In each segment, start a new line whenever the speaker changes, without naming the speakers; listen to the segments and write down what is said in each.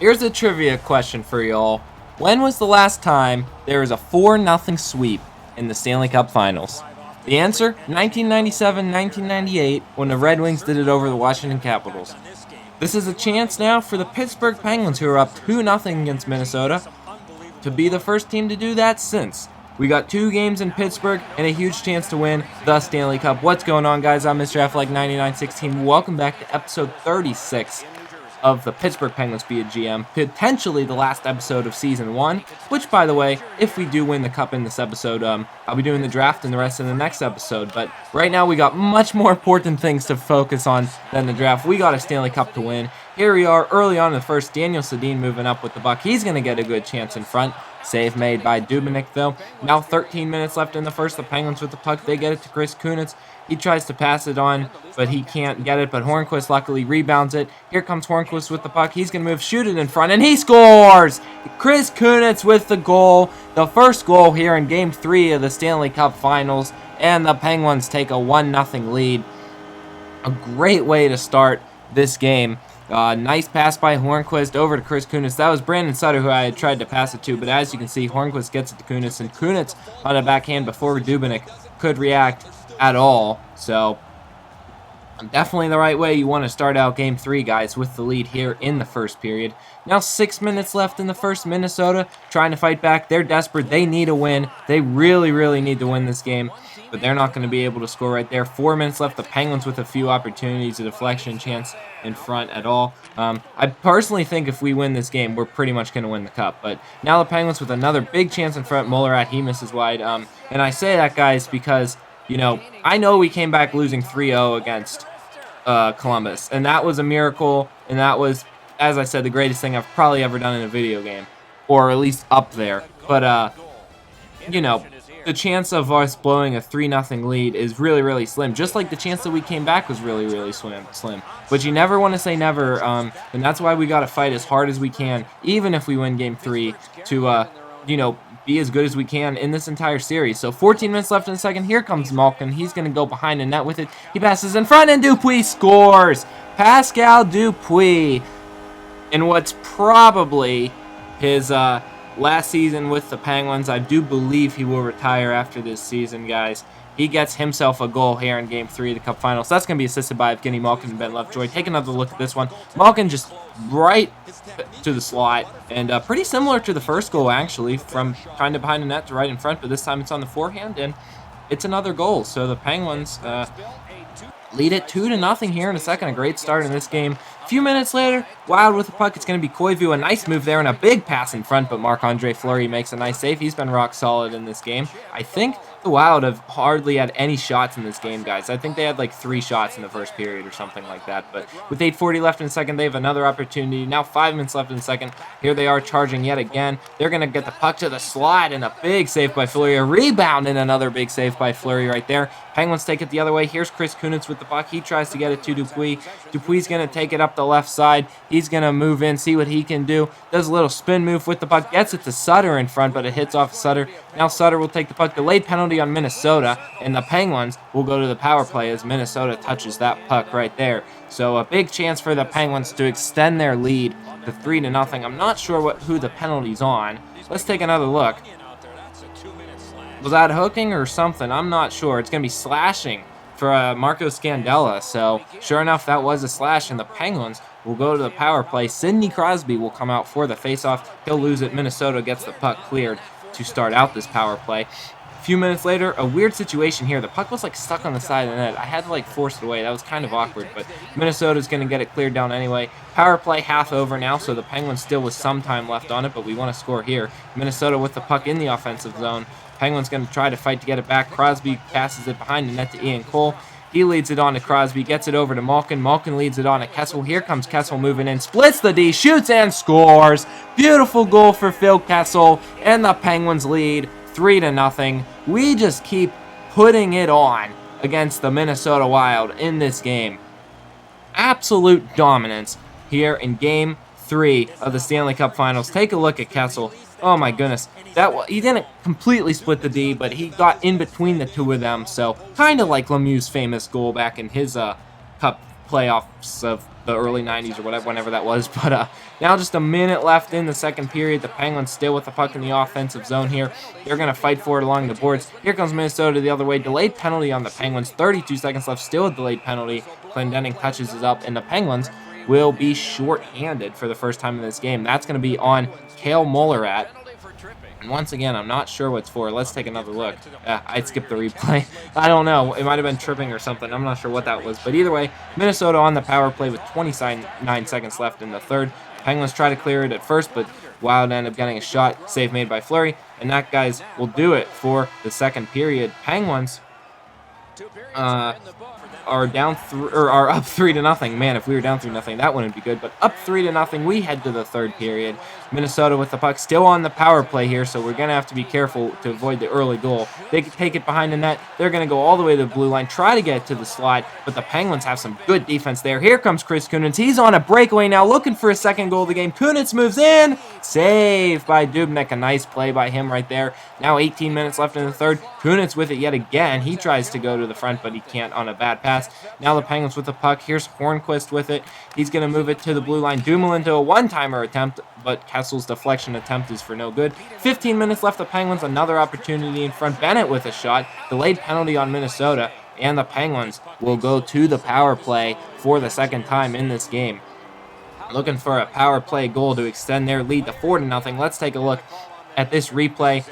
Here's a trivia question for y'all. When was the last time there was a 4-0 sweep in the Stanley Cup Finals? The answer, 1997-1998, when the Red Wings did it over the Washington Capitals. This is a chance now for the Pittsburgh Penguins, who are up 2-0 against Minnesota, to be the first team to do that since. We got 2 games in Pittsburgh and a huge chance to win the Stanley Cup. What's going on, guys? I'm Mr. Athletic9916. Welcome back to episode 36 of the Pittsburgh Penguins Be a GM, potentially the last episode of Season 1, which, by the way, if we do win the Cup in this episode, I'll be doing the draft and the rest in the next episode, but right now we got much more important things to focus on than the draft. We got a Stanley Cup to win. Here we are, early on in the first, Daniel Sedin moving up with the puck. He's going to get a good chance in front. Save made by Dubnyk, though. Now 13 minutes left in the first. The Penguins with the puck. They get it to Chris Kunitz. He tries to pass it on, but he can't get it. But Hornqvist luckily rebounds it. Here comes Hornqvist with the puck. He's going to move, shoot it in front, and he scores! Chris Kunitz with the goal. The first goal here in Game 3 of the Stanley Cup Finals. And the Penguins take a 1-0 lead. A great way to start this game. Nice pass by Hornqvist over to Chris Kunitz. That was Brandon Sutter who I had tried to pass it to, but as you can see, Hornqvist gets it to Kunitz, and Kunitz on a backhand before Dubnyk could react at all. So, definitely the right way you want to start out Game 3, guys, with the lead here in the first period. Now 6 minutes left in the first. Minnesota trying to fight back. They're desperate. They need a win. They really need to win this game, but they're not going to be able to score right there. 4 minutes left. The Penguins with a few opportunities, a deflection chance in front at all. I personally think if we win this game, we're pretty much going to win the Cup. But now the Penguins with another big chance in front. Muller he misses wide. And I say that, guys, because, you know, I know we came back losing 3-0 against Columbus, and that was a miracle, and that was, as I said, the greatest thing I've probably ever done in a video game, or at least up there. But, you know, the chance of us blowing a 3-0 lead is really slim, just like the chance that we came back was really slim. But you never want to say never, and that's why we got to fight as hard as we can, even if we win Game 3, to, you know, be as good as we can in this entire series. So 14 minutes left in the second. Here comes Malkin. He's going to go behind the net with it. He passes in front, and Dupuis scores! Pascal Dupuis, in what's probably his last season with the Penguins. I do believe he will retire after this season, guys. He gets himself a goal here in Game 3 of the Cup Finals. That's going to be assisted by Evgeny Malkin and Ben Lovejoy. Take another look at this one. Malkin just right to the slot, and pretty similar to the first goal, actually, from kind of behind the net to right in front, but this time it's on the forehand, and it's another goal. So the Penguins lead it 2-0 here in a second. A great start in this game. A few minutes later, Wild with the puck. It's going to be Koivu. A nice move there and a big pass in front, but Marc-Andre Fleury makes a nice save. He's been rock solid in this game. I think the Wild have hardly had any shots in this game, guys. I think they had like 3 shots in the first period or something like that. But with 8:40 left in the second, they have another opportunity. Now 5 minutes left in the second. Here they are charging yet again. They're going to get the puck to the slot, and a big save by Fleury. A rebound and another big save by Fleury right there. Penguins take it the other way. Here's Chris Kunitz with the puck. He tries to get it to Dupuis. Dupuis going to take it up the left side. He's going to move in, see what he can do. Does a little spin move with the puck. Gets it to Sutter in front, but it hits off Sutter. Now Sutter will take the puck. Delayed penalty on Minnesota, and the Penguins will go to the power play as Minnesota touches that puck right there. So a big chance for the Penguins to extend their lead to 3-0. I'm not sure who the penalty's on. Let's take another look. Was that hooking or something? I'm not sure. It's going to be slashing for Marco Scandella. So sure enough, that was a slash, and the Penguins will go to the power play. Sidney Crosby will come out for the faceoff. He'll lose it. Minnesota gets the puck cleared to start out this power play. A few minutes later, a weird situation here. The puck was like stuck on the side of the net. I had to like force it away. That was kind of awkward, but Minnesota's going to get it cleared down anyway. Power play half over now, so the Penguins still with some time left on it, but we want to score here. Minnesota with the puck in the offensive zone. Penguins going to try to fight to get it back. Crosby passes it behind the net to Ian Cole. He leads it on to Crosby, gets it over to Malkin. Malkin leads it on to Kessel. Here comes Kessel moving in, splits the D, shoots and scores. Beautiful goal for Phil Kessel, and the Penguins lead 3-0. We just keep putting it on against the Minnesota Wild in this game. Absolute dominance here in Game 3 of the Stanley Cup Finals. Take a look at Kessel. Oh my goodness, he didn't completely split the D, but he got in between the two of them. So kind of like Lemieux's famous goal back in his Cup playoffs of the early 90s or whatever, whenever that was. But now just a minute left in the second period. The Penguins still with the puck in the offensive zone here. They're going to fight for it along the boards. Here comes Minnesota the other way. Delayed penalty on the Penguins. 32 seconds left. Still a delayed penalty. Clendening touches it up, and the Penguins will be short-handed for the first time in this game. That's going to be on Cale Mullerat. And once again, I'm not sure what's for. Let's take another look. I skipped the replay. I don't know. It might have been tripping or something. I'm not sure what that was. But either way, Minnesota on the power play with 29 seconds left in the third. Penguins try to clear it at first, but Wild end up getting a shot. Save made by Fleury. And that, guys, will do it for the second period. Penguins are up 3-0. Man, if we were down 3-0, that wouldn't be good. But up 3-0, we head to the third period. Minnesota with the puck still on the power play here, so we're gonna have to be careful to avoid the early goal. They can take it behind the net. They're gonna go all the way to the blue line, try to get to the slot, but the Penguins have some good defense there. Here comes Chris Kunitz. He's on a breakaway now, looking for his second goal of the game. Kunitz moves in, save by Dubnyk. A nice play by him right there. Now 18 minutes left in the third. Kunitz with it yet again. He tries to go to the front, but he can't on a bad pass. Now the Penguins with the puck. Here's Hornquist with it. He's going to move it to the blue line. Dumoulin to a one-timer attempt, but Kessel's deflection attempt is for no good. 15 minutes left. The Penguins, another opportunity in front. Bennett with a shot. Delayed penalty on Minnesota, and the Penguins will go to the power play for the second time in this game. Looking for a power play goal to extend their lead to 4-0. Let's take a look at this replay.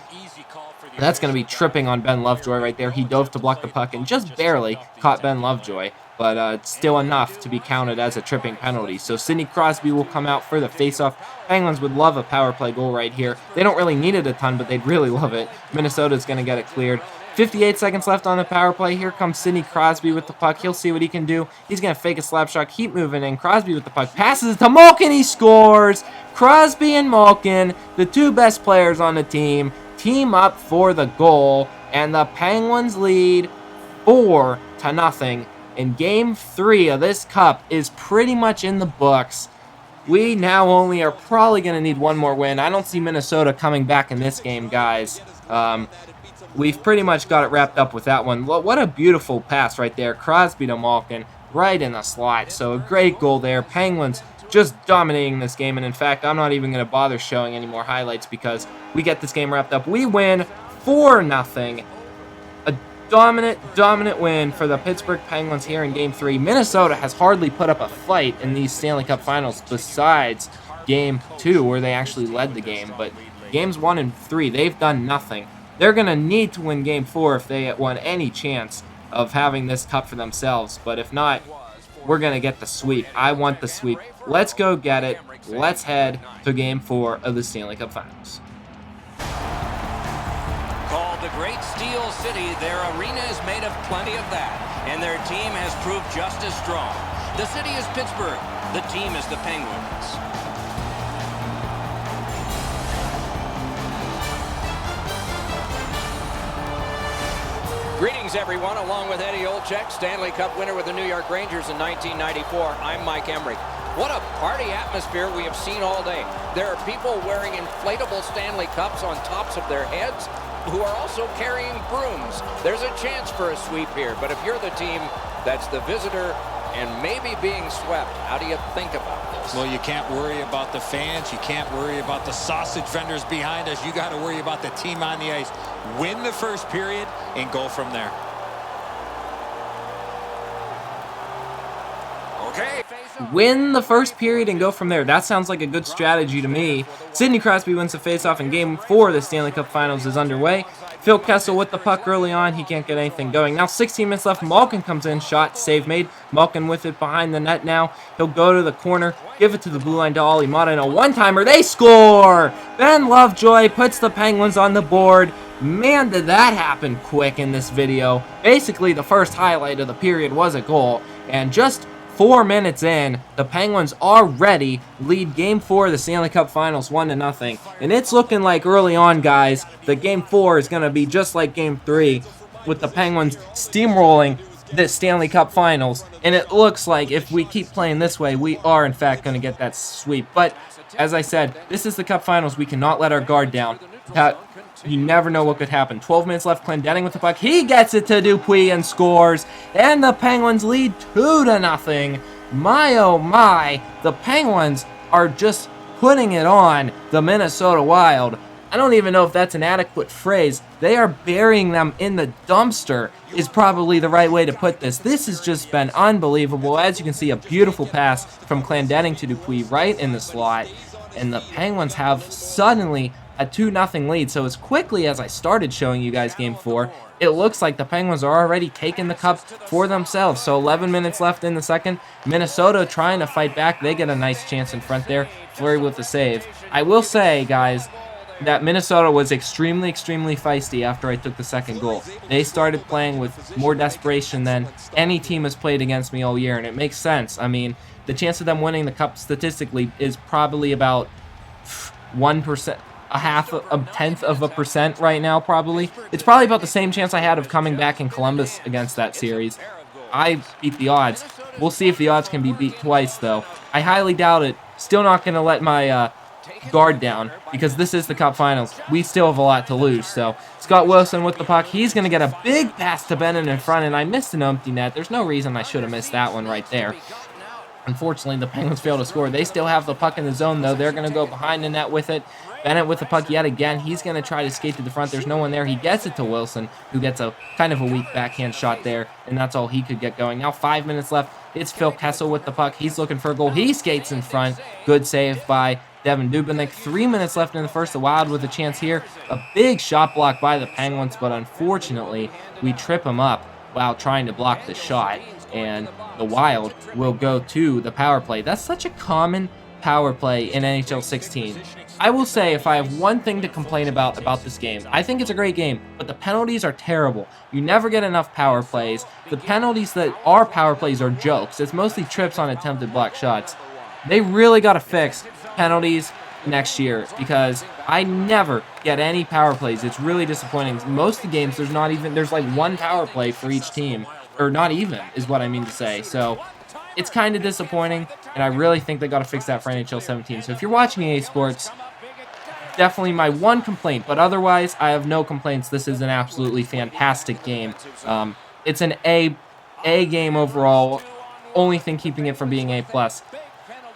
That's going to be tripping on Ben Lovejoy right there. He dove to block the puck and just barely caught Ben Lovejoy, but it's still enough to be counted as a tripping penalty. So Sidney Crosby will come out for the faceoff. Penguins would love a power play goal right here. They don't really need it a ton, but they'd really love it. Minnesota's going to get it cleared. 58 seconds left on the power play. Here comes Sidney Crosby with the puck. He'll see what he can do. He's going to fake a slap shot, keep moving in. Crosby with the puck. Passes it to Malkin. He scores. Crosby and Malkin, the two best players on the team up for the goal. And the Penguins lead 4-0. And Game 3 of this Cup is pretty much in the books. We now only are probably going to need one more win. I don't see Minnesota coming back in this game, guys. We've pretty much got it wrapped up with that one. What a beautiful pass right there. Crosby to Malkin, right in the slot. So a great goal there. Penguins just dominating this game. And in fact, I'm not even going to bother showing any more highlights because we get this game wrapped up. We win 4-0. A dominant win for the Pittsburgh Penguins here in Game 3. Minnesota has hardly put up a fight in these Stanley Cup Finals besides Game 2 where they actually led the game. But Games 1 and 3, they've done nothing. They're going to need to win Game 4 if they want any chance of having this cup for themselves. But if not, we're going to get the sweep. I want the sweep. Let's go get it. Let's head to Game 4 of the Stanley Cup Finals.
Called the Great Steel City, their arena is made of plenty of that, and their team has proved just as strong. The city is Pittsburgh. The team is the Penguins. Greetings, everyone. Along with Eddie Olczyk, Stanley Cup winner with the New York Rangers in 1994, I'm Mike Emrick. What a party atmosphere we have seen all day. There are people wearing inflatable Stanley Cups on tops of their heads who are also carrying brooms. There's a chance for a sweep here, but if you're the team that's the visitor and maybe being swept, how do you think about this?
Well, you can't worry about the fans. You can't worry about the sausage vendors behind us. You got to worry about the team on the ice. Win the first period and go from there.
Okay.
Win the first period and go from there. That sounds like a good strategy to me. Sidney Crosby wins the faceoff, and Game 4 of the Stanley Cup Finals is underway. Phil Kessel with the puck early on. He can't get anything going. Now 16 minutes left. Malkin comes in. Shot, save made. Malkin with it behind the net now. He'll go to the corner. Give it to the blue line to Olli Maatta. And a one-timer. They score! Ben Lovejoy puts the Penguins on the board. Man, did that happen quick in this video. Basically, the first highlight of the period was a goal. And just 4 minutes in, the Penguins already lead Game 4 of the Stanley Cup Finals 1-0. And it's looking like early on, guys, that Game 4 is going to be just like Game 3, with the Penguins steamrolling the Stanley Cup Finals. And it looks like if we keep playing this way, we are, in fact, going to get that sweep. But, as I said, this is the Cup Finals. We cannot let our guard down. You never know what could happen. 12 minutes left. Clendening with the puck. He gets it to Dupuis and scores. And the Penguins lead 2-0. my oh my, the Penguins are just putting it on the Minnesota Wild. I don't even know if that's an adequate phrase. They are burying them in the dumpster is probably the right way to put this. This has just been unbelievable. As you can see, a beautiful pass from Clendenning to Dupuis right in the slot. And the Penguins have suddenly a 2-0 lead. So as quickly as I started showing you guys Game 4, it looks like the Penguins are already taking the cup for themselves. So 11 minutes left in the second. Minnesota trying to fight back. They get a nice chance in front there. Fleury with the save. I will say, guys, that Minnesota was extremely feisty after I took the second goal. They started playing with more desperation than any team has played against me all year, and it makes sense. I mean, the chance of them winning the cup statistically is probably about 1%, a tenth of a percent right now, probably. It's probably about the same chance I had of coming back in Columbus against that series. I beat the odds. We'll see if the odds can be beat twice, though. I highly doubt it. Still not going to let my guard down because this is the Cup Finals. We still have a lot to lose. So Scott Wilson with the puck. He's going to get a big pass to Bennett in front, and I missed an empty net. There's no reason I should have missed that one right there. Unfortunately, the Penguins failed to score. They still have the puck in the zone, though. They're going to go behind the net with it. Bennett with the puck yet again. He's going to try to skate to the front. There's no one there. He gets it to Wilson, who gets a kind of a weak backhand shot there, and that's all he could get going. Now 5 minutes left. It's Phil Kessel with the puck. He's looking for a goal. He skates in front. Good save by Devin Dubnyk. 3 minutes left in the first. The Wild with a chance here. A big shot block by the Penguins, but unfortunately, we trip him up while trying to block the shot, and the Wild will go to the power play. That's such a common power play in NHL 16. I will say, if I have one thing to complain about this game, I think it's a great game, but the penalties are terrible. You never get enough power plays. The penalties that are power plays are jokes. It's mostly trips on attempted block shots. They really got to fix penalties next year because I never get any power plays. It's really disappointing. Most of the games, there's like one power play for each team, or not even, is what I mean to say. So it's kind of disappointing, and I really think they got to fix that for NHL 17. So if you're watching EA Sports, definitely my one complaint, but otherwise I have no complaints. This is an absolutely fantastic game. It's an A game overall. Only thing keeping it from being A+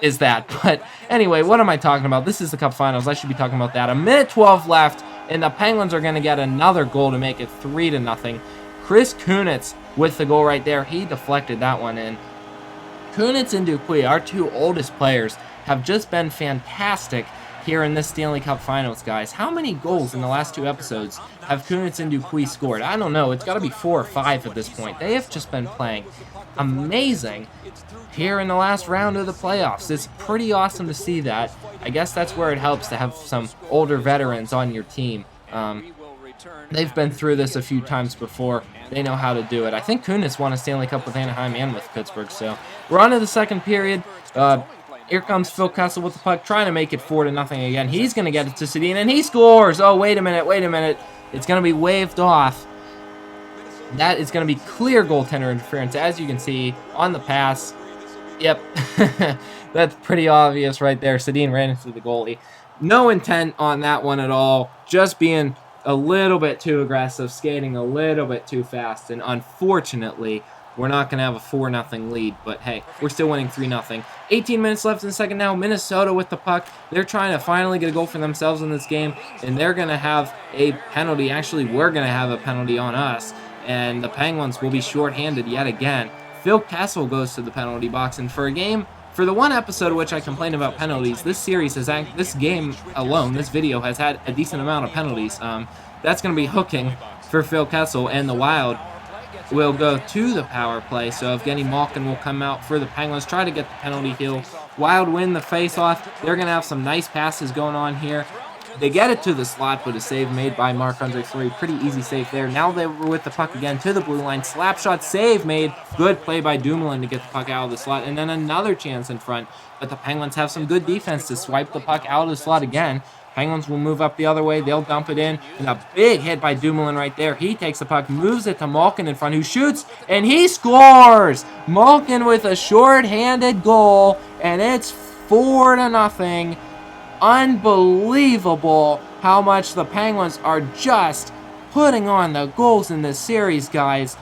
is that. But anyway, what am I talking about? This is the Cup Finals. I should be talking about that. 1:12 left, and the Penguins are going to get another goal to make it 3-0. Chris Kunitz with the goal right there. He deflected that one in. Kunitz and Dupuis, our two oldest players, have just been fantastic here in this Stanley Cup Finals, guys. How many goals in the last two episodes have Kunitz and Dupuis scored? I don't know. It's got to be 4 or 5 at this point. They have just been playing amazing here in the last round of the playoffs. It's pretty awesome to see that. I guess that's where it helps to have some older veterans on your team. They've been through this a few times before. They know how to do it. I think Kunitz won a Stanley Cup with Anaheim and with Pittsburgh. So we're on to the second period. Here comes Phil Kessel with the puck, trying to make it 4-0 again. He's going to get it to Sedin, and he scores! Oh, wait a minute. It's going to be waved off. That is going to be clear goaltender interference, as you can see on the pass. Yep, that's pretty obvious right there. Sedin ran into the goalie. No intent on that one at all. Just being a little bit too aggressive, skating a little bit too fast, and unfortunately, we're not going to have a 4-0 lead, but hey, we're still winning 3-0. 18 minutes left in the second now. Minnesota with the puck. They're trying to finally get a goal for themselves in this game, and they're going to have a penalty. Actually, we're going to have a penalty on us, and the Penguins will be shorthanded yet again. Phil Kessel goes to the penalty box, and for the one episode of which I complained about penalties, this game alone, this video has had a decent amount of penalties. That's going to be hooking for Phil Kessel, and the Wild will go to the power play. So Evgeny Malkin will come out for the Penguins, try to get the penalty kill. Wild win the face-off. They're going to have some nice passes going on here. They get it to the slot, but a save made by Marc-Andre Fleury. Pretty easy save there. Now they were with the puck again to the blue line. Slap shot save made. Good play by Dumoulin to get the puck out of the slot. And then another chance in front. But the Penguins have some good defense to swipe the puck out of the slot again. Penguins will move up the other way. They'll dump it in. And a big hit by Dumoulin right there. He takes the puck, moves it to Malkin in front, who shoots, and he scores! Malkin with a short-handed goal, and it's 4-0. Unbelievable how much the Penguins are just putting on the goals in this series, guys.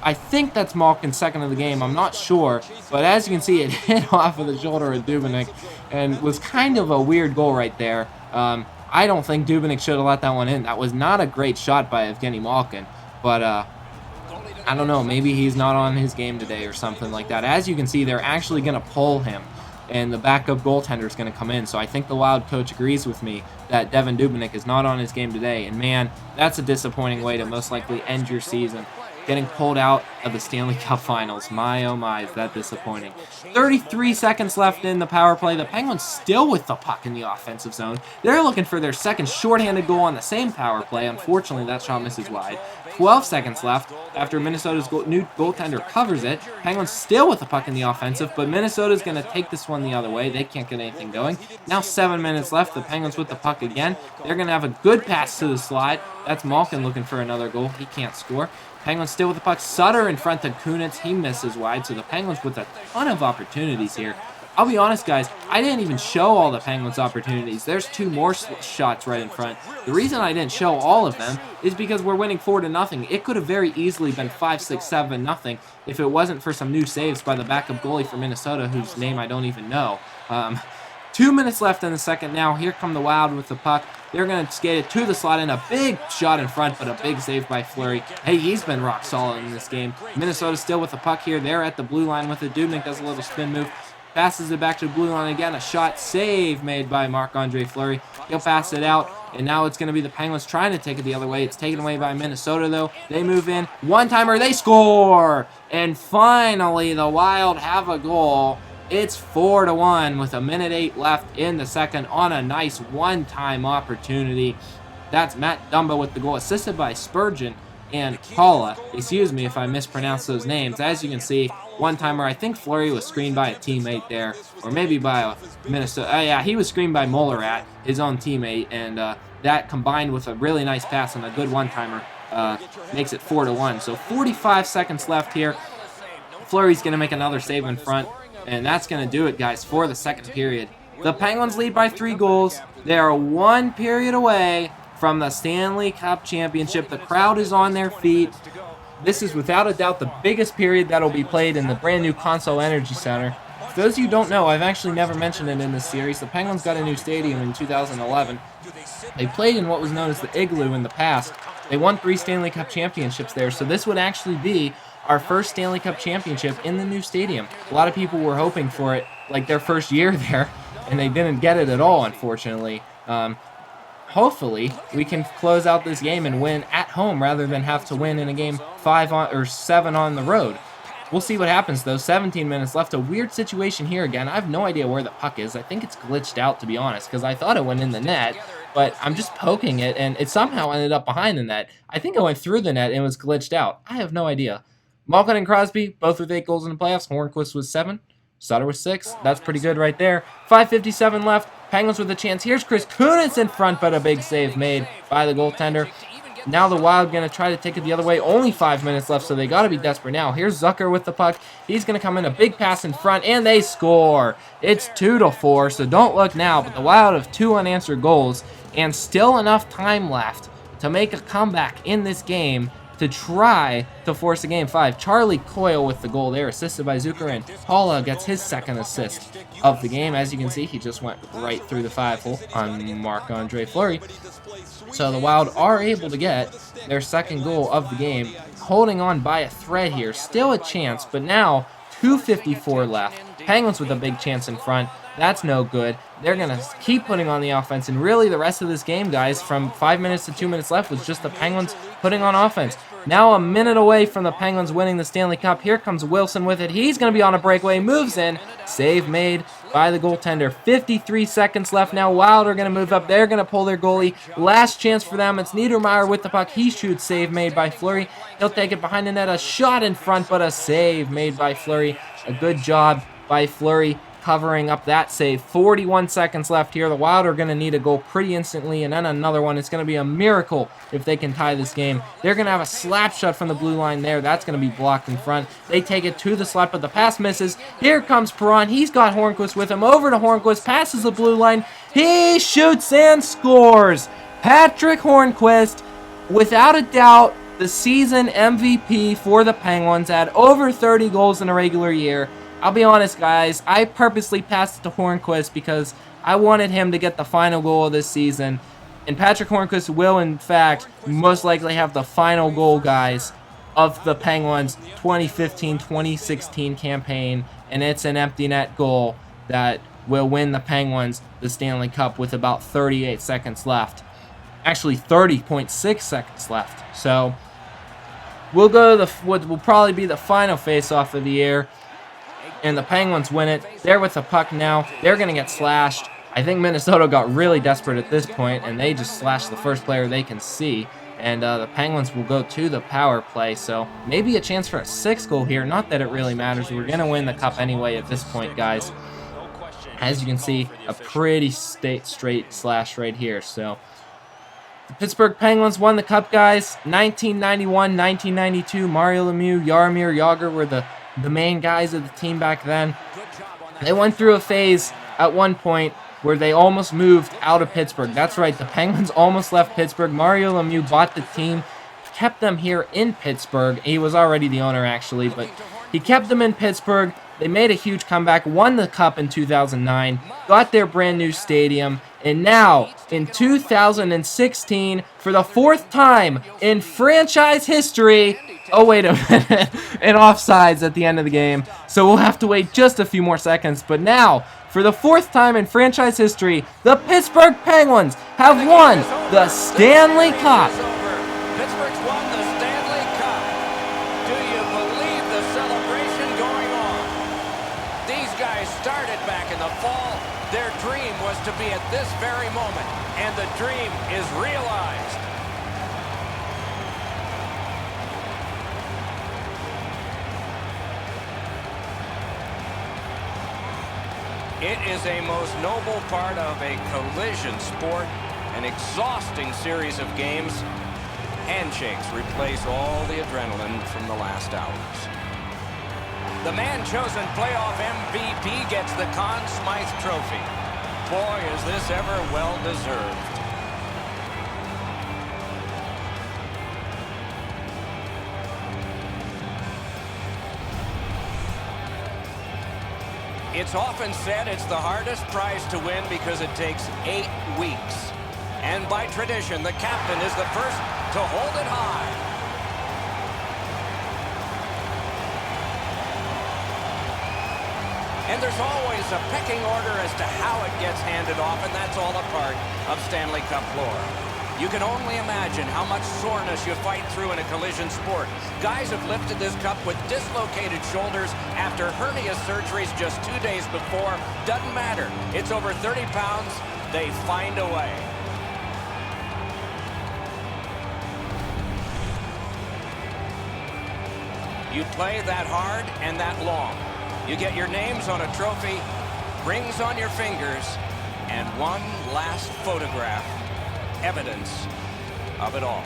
I think that's Malkin's second of the game. I'm not sure. But as you can see, it hit off of the shoulder of Dubnyk and was kind of a weird goal right there. I don't think Dubnyk should have let that one in. That was not a great shot by Evgeny Malkin. But I don't know. Maybe he's not on his game today or something like that. As you can see, they're actually going to pull him. And the backup goaltender is going to come in. So I think the Wild coach agrees with me that Devan Dubnyk is not on his game today. And man, that's a disappointing way to most likely end your season. Getting pulled out of the Stanley Cup Finals. My, oh my, is that disappointing. 33 seconds left in the power play. The Penguins still with the puck in the offensive zone. They're looking for their second shorthanded goal on the same power play. Unfortunately, that shot misses wide. 12 seconds left after Minnesota's new goaltender covers it. Penguins still with the puck in the offensive, but Minnesota's going to take this one the other way. They can't get anything going. Now 7 minutes left. The Penguins with the puck again. They're going to have a good pass to the slide. That's Malkin looking for another goal. He can't score. Penguins still with the puck. Sutter in front of Kunitz. He misses wide, so the Penguins with a ton of opportunities here. I'll be honest, guys, I didn't even show all the Penguins' opportunities. There's 2 more shots right in front. The reason I didn't show all of them is because we're winning 4-0. It could have very easily been 5-6, 7-0 if it wasn't for some new saves by the backup goalie for Minnesota, whose name I don't even know. 2 minutes left in the second now. Here come the Wild with the puck. They're going to skate it to the slot, and a big shot in front, but a big save by Fleury. Hey, he's been rock solid in this game. Minnesota's still with the puck here. They're at the blue line with it. Dubnyk does a little spin move. Passes it back to the blue line again. A shot save made by Marc-Andre Fleury. He'll pass it out, and now it's going to be the Penguins trying to take it the other way. It's taken away by Minnesota, though. They move in. One-timer. They score! And finally, the Wild have a goal. It's 4-1 with 1:08 left in the second on a nice one-time opportunity. That's Matt Dumba with the goal, assisted by Spurgeon and Paula. Excuse me if I mispronounce those names. As you can see, one-timer. I think Fleury was screened by a teammate there, or maybe by a Minnesota. Yeah, he was screened by Mollerath, his own teammate, and that combined with a really nice pass and a good one-timer makes it 4-1. So 45 seconds left here. Fleury's going to make another save in front. And that's going to do it, guys, for the second period. The Penguins lead by 3 goals. They are 1 period away from the Stanley Cup Championship. The crowd is on their feet. This is without a doubt the biggest period that will be played in the brand new Consol Energy Center. For those of you who don't know, I've actually never mentioned it in this series. The Penguins got a new stadium in 2011. They played in what was known as the Igloo in the past. They won 3 Stanley Cup championships there, so this would actually be our first Stanley Cup championship in the new stadium. A lot of people were hoping for it, like their first year there, and they didn't get it at all, unfortunately. Hopefully, we can close out this game and win at home rather than have to win in a game 7 on the road. We'll see what happens, though. 17 minutes left. A weird situation here again. I have no idea where the puck is. I think it's glitched out, to be honest, because I thought it went in the net, but I'm just poking it, and it somehow ended up behind the net. I think it went through the net and was glitched out. I have no idea. Malkin and Crosby, both with 8 goals in the playoffs. Hornquist with 7. Sutter with 6. That's pretty good right there. 5:57 left. Penguins with a chance. Here's Chris Kunitz in front, but a big save made by the goaltender. Now the Wild going to try to take it the other way. Only 5 minutes left, so they got to be desperate now. Here's Zucker with the puck. He's going to come in, a big pass in front, and they score. It's 2-4, so don't look now, but the Wild have 2 unanswered goals and still enough time left to make a comeback in this game to try to force a Game 5. Charlie Coyle with the goal there, assisted by Zucker, and Paula gets his second assist of the game. As you can see, he just went right through the 5-hole on Marc-Andre Fleury. So the Wild are able to get their second goal of the game, holding on by a thread here. Still a chance, but now 2:54 left. Penguins with a big chance in front. That's no good. They're going to keep putting on the offense, and really the rest of this game, guys, from 5 minutes to 2 minutes left was just the Penguins putting on offense. Now a minute away from the Penguins winning the Stanley Cup. Here comes Wilson with it. He's going to be on a breakaway. Moves in. Save made by the goaltender. 53 seconds left now. Wild are going to move up. They're going to pull their goalie. Last chance for them. It's Niedermeyer with the puck. He shoots. Save made by Fleury. He'll take it behind the net. A shot in front, but a save made by Fleury. A good job by Fleury covering up that save. 41 seconds left here. The Wild are going to need a goal pretty instantly, and then another one. It's going to be a miracle if they can tie this game. They're going to have a slap shot from the blue line there. That's going to be blocked in front. They take it to the slot, but the pass misses. Here comes Perron. He's got Hornquist with him. Over to Hornquist. Passes the blue line. He shoots and scores. Patrick Hornquist, without a doubt, the season MVP for the Penguins at over 30 goals in a regular year. I'll be honest, guys, I purposely passed it to Hornqvist because I wanted him to get the final goal of this season. And Patrick Hornqvist will, in fact, most likely have the final goal, guys, of the Penguins' 2015-2016 campaign. And it's an empty net goal that will win the Penguins the Stanley Cup with about 38 seconds left. Actually, 30.6 seconds left. So we'll go to what will probably be the final face-off of the year, and the Penguins win it. They're with the puck now. They're going to get slashed. I think Minnesota got really desperate at this point, and they just slashed the first player they can see. And the Penguins will go to the power play, so maybe a chance for a 6th goal here. Not that it really matters. We're going to win the Cup anyway at this point, guys. As you can see, a pretty straight slash right here. So the Pittsburgh Penguins won the Cup, guys. 1991, 1992, Mario Lemieux, Jaromir Jagr were the main guys of the team back then. They went through a phase at one point where they almost moved out of Pittsburgh. That's right, the Penguins almost left Pittsburgh. Mario Lemieux bought the team, kept them here in Pittsburgh. He was already the owner, actually, but he kept them in Pittsburgh. They made a huge comeback, won the Cup in 2009, got their brand new stadium, and now, in 2016, for the 4th time in franchise history, oh, wait a minute, and offsides at the end of the game, so we'll have to wait just a few more seconds, but now, for the 4th time in franchise history, the Pittsburgh Penguins have won the Stanley Cup.
Pittsburgh's won the Stanley Cup. Do you believe the celebration going on? These guys started back in the fall. Their dream was to be at this very moment, and the dream is realized. It is a most noble part of a collision sport, an exhausting series of games. Handshakes replace all the adrenaline from the last hours. The man-chosen playoff MVP gets the Conn Smythe Trophy. Boy, is this ever well-deserved. It's often said it's the hardest prize to win because it takes 8 weeks. And by tradition, the captain is the first to hold it high. And there's always a pecking order as to how it gets handed off, and that's all a part of Stanley Cup lore. You can only imagine how much soreness you fight through in a collision sport. Guys have lifted this cup with dislocated shoulders after hernia surgeries just 2 days before. Doesn't matter. It's over 30 pounds. They find a way. You play that hard and that long. You get your names on a trophy, rings on your fingers, and one last photograph. Evidence of it all.